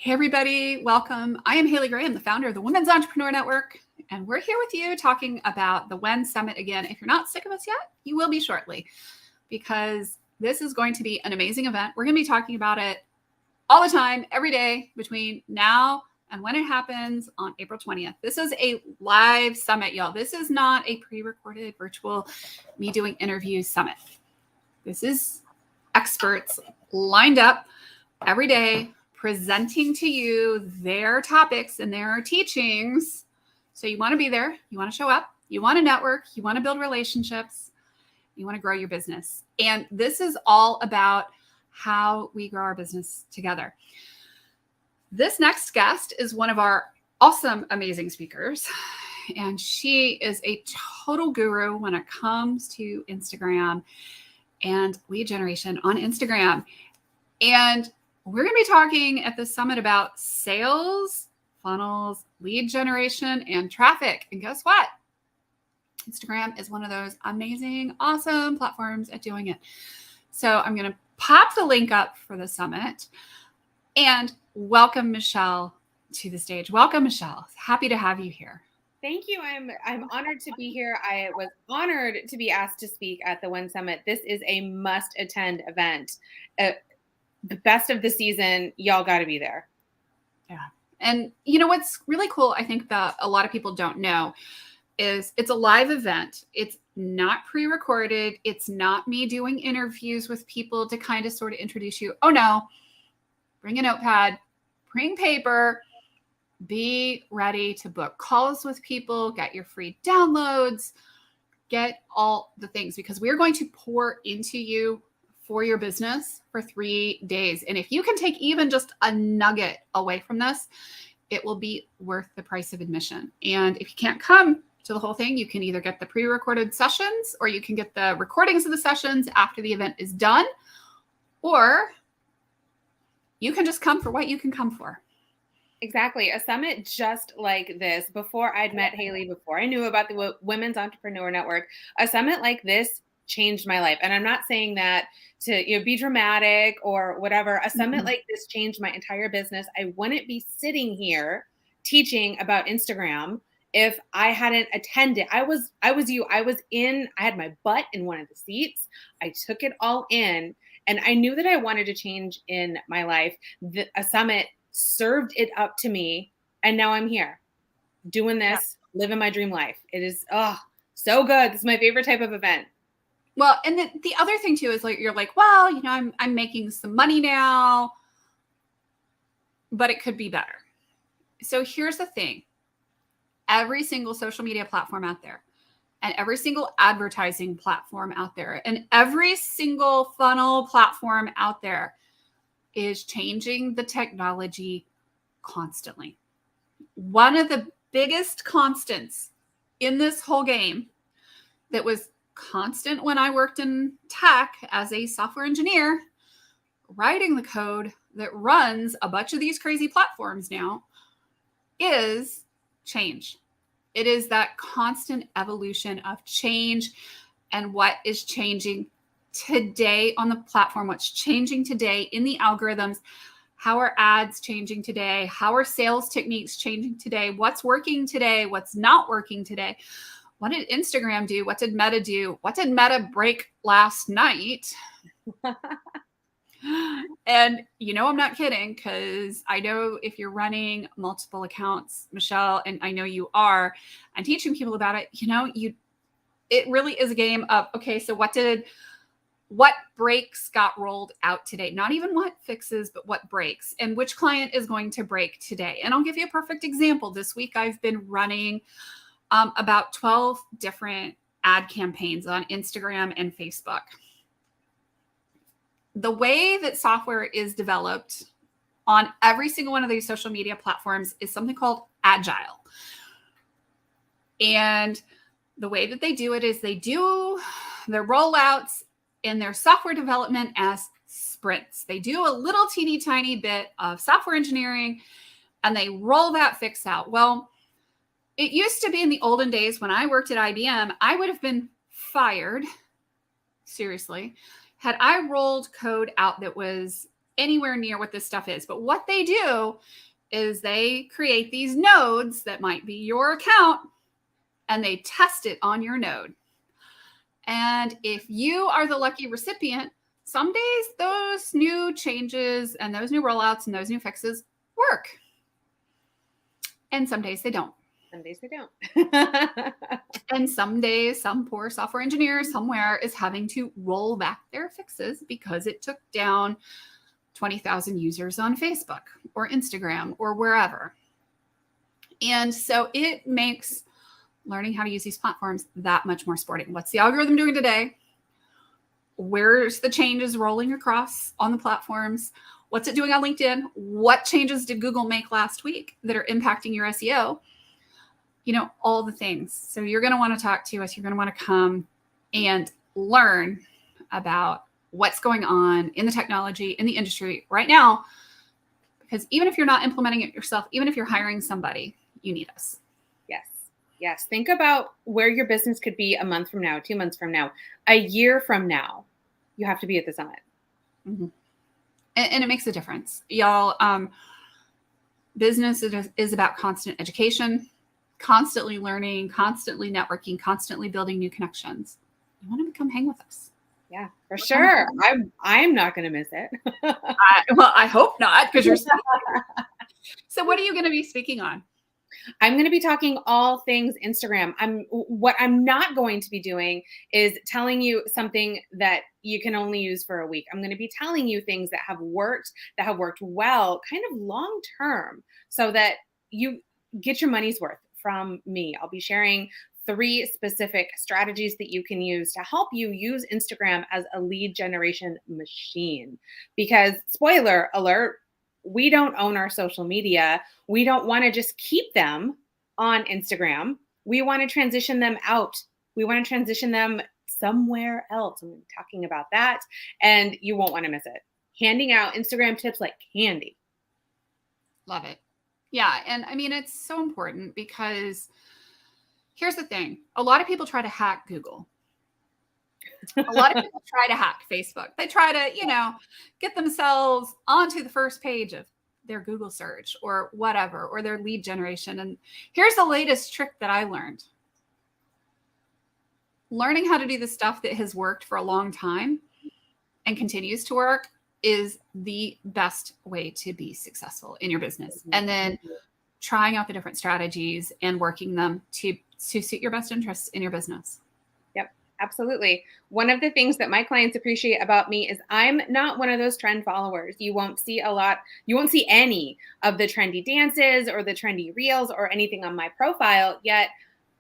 Hey, everybody. Welcome. I am Haley Graham, the founder of the Women's Entrepreneur Network, and we're here with you talking about the WEN Summit again. If you're not sick of us yet, you will be shortly, because this is going to be an amazing event. We're going to be talking about it all the time, every day between now and when it happens on April 20th. This is a live summit, y'all. This is not a pre-recorded virtual me doing interviews summit. This is experts lined up every day, presenting to you their topics and their teachings. So you want to be there, you want to show up, you want to network, you want to build relationships, you want to grow your business. And this is all about how we grow our business together. This next guest is one of our awesome, amazing speakers. And she is a total guru when it comes to Instagram and lead generation on Instagram. And we're going to be talking at the summit about sales, funnels, lead generation, and traffic. And guess what? Instagram is one of those amazing, awesome platforms at doing it. So I'm going to pop the link up for the summit and welcome Mishelle to the stage. Welcome, Mishelle. Happy to have you here. Thank you. I'm honored to be here. I was honored to be asked to speak at the WEN Summit. This is a must-attend event. The best of the season. Y'all got to be there. Yeah. And you know what's really cool, I think that a lot of people don't know, is it's a live event. It's not pre-recorded. It's not me doing interviews with people to kind of sort of introduce you. Oh no, bring a notepad, bring paper, be ready to book calls with people, get your free downloads, get all the things, because we're going to pour into you for your business for 3 days. And if you can take even just a nugget away from this, it will be worth the price of admission. And if you can't come to the whole thing, you can either get the pre-recorded sessions or you can get the recordings of the sessions after the event is done, or you can just come for what you can come for. Exactly. A summit just like this, before I'd met Haley, before I knew about the Women's Entrepreneur Network, a summit like this changed my life. And I'm not saying that to be dramatic or whatever. A summit like this changed my entire business. I wouldn't be sitting here teaching about Instagram if I hadn't attended. I had my butt in one of the seats. I took it all in, and I knew that I wanted to change in my life. A summit served it up to me, and now I'm here doing this, living my dream life. It is so good. This is my favorite type of event. Well, and the other thing too is like, you're like, well, I'm making some money now, but it could be better. So here's the thing. Every single social media platform out there, and every single advertising platform out there, and every single funnel platform out there is changing the technology constantly. One of the biggest constants in this whole game that was constant when I worked in tech as a software engineer, writing the code that runs a bunch of these crazy platforms now, is change. It is that constant evolution of change and what is changing today on the platform, what's changing today in the algorithms, how are ads changing today, how are sales techniques changing today, what's working today, what's not working today. What did Instagram do? What did Meta do? What did Meta break last night? And I'm not kidding, because I know if you're running multiple accounts, Mishelle, and I know you are, and teaching people about it, it really is a game of, okay, so what breaks got rolled out today? Not even what fixes, but what breaks, and which client is going to break today. And I'll give you a perfect example. This week, I've been running about 12 different ad campaigns on Instagram and Facebook. The way that software is developed on every single one of these social media platforms is something called Agile. And the way that they do it is they do their rollouts in their software development as sprints. They do a little teeny tiny bit of software engineering and they roll that fix out. Well, it used to be in the olden days when I worked at IBM, I would have been fired, seriously, had I rolled code out that was anywhere near what this stuff is. But what they do is they create these nodes that might be your account, and they test it on your node. And if you are the lucky recipient, some days those new changes and those new rollouts and those new fixes work. And some days they don't. Some days they don't. And some days, some poor software engineer somewhere is having to roll back their fixes because it took down 20,000 users on Facebook or Instagram or wherever. And so it makes learning how to use these platforms that much more sporting. What's the algorithm doing today? Where's the changes rolling across on the platforms? What's it doing on LinkedIn? What changes did Google make last week that are impacting your SEO? You know, all the things. So you're going to want to talk to us. You're going to want to come and learn about what's going on in the technology, in the industry right now. Because even if you're not implementing it yourself, even if you're hiring somebody, you need us. Yes. Think about where your business could be a month from now, 2 months from now, a year from now. You have to be at the summit. Mm-hmm. And it makes a difference. Y'all, business is about constant education, constantly learning, constantly networking, constantly building new connections. You want to come hang with us. Yeah, for sure. I'm not going to miss it. Well, I hope not, because you're speaking. So what are you going to be speaking on? I'm going to be talking all things Instagram. What I'm not going to be doing is telling you something that you can only use for a week. I'm going to be telling you things that have worked well, kind of long term, so that you get your money's worth from me. I'll be sharing 3 specific strategies that you can use to help you use Instagram as a lead generation machine. Because, spoiler alert, we don't own our social media. We don't want to just keep them on Instagram. We want to transition them out. We want to transition them somewhere else. I'm talking about that, and you won't want to miss it. Handing out Instagram tips like candy. Love it. Yeah. And I mean, it's so important because here's the thing. A lot of people try to hack Google. A lot of people try to hack Facebook. They try to, get themselves onto the first page of their Google search or whatever, or their lead generation. And here's the latest trick that I learned. Learning how to do the stuff that has worked for a long time and continues to work is the best way to be successful in your business. And then trying out the different strategies and working them to suit your best interests in your business. Absolutely. One of the things that my clients appreciate about me is I'm not one of those trend followers. You won't see any of the trendy dances or the trendy reels or anything on my profile, yet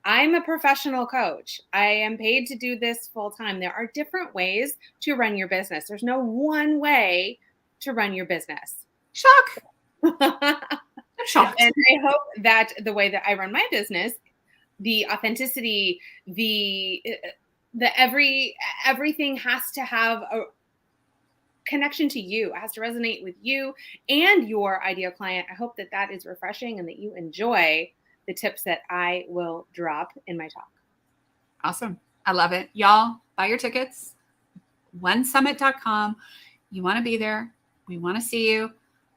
I'm a professional coach. I am paid to do this full time. There are different ways to run your business. There's no one way to run your business. Shock. Shocked. And I hope that the way that I run my business, the authenticity, everything has to have a connection to you. It has to resonate with you and your ideal client. I hope that is refreshing and that you enjoy the tips that I will drop in my talk. Awesome. I love it. Y'all, buy your tickets. WENSummit.com. You want to be there. We want to see you.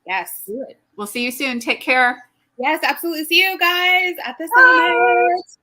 Yes. We'll see you soon. Take care. Yes, absolutely. See you guys at the summit.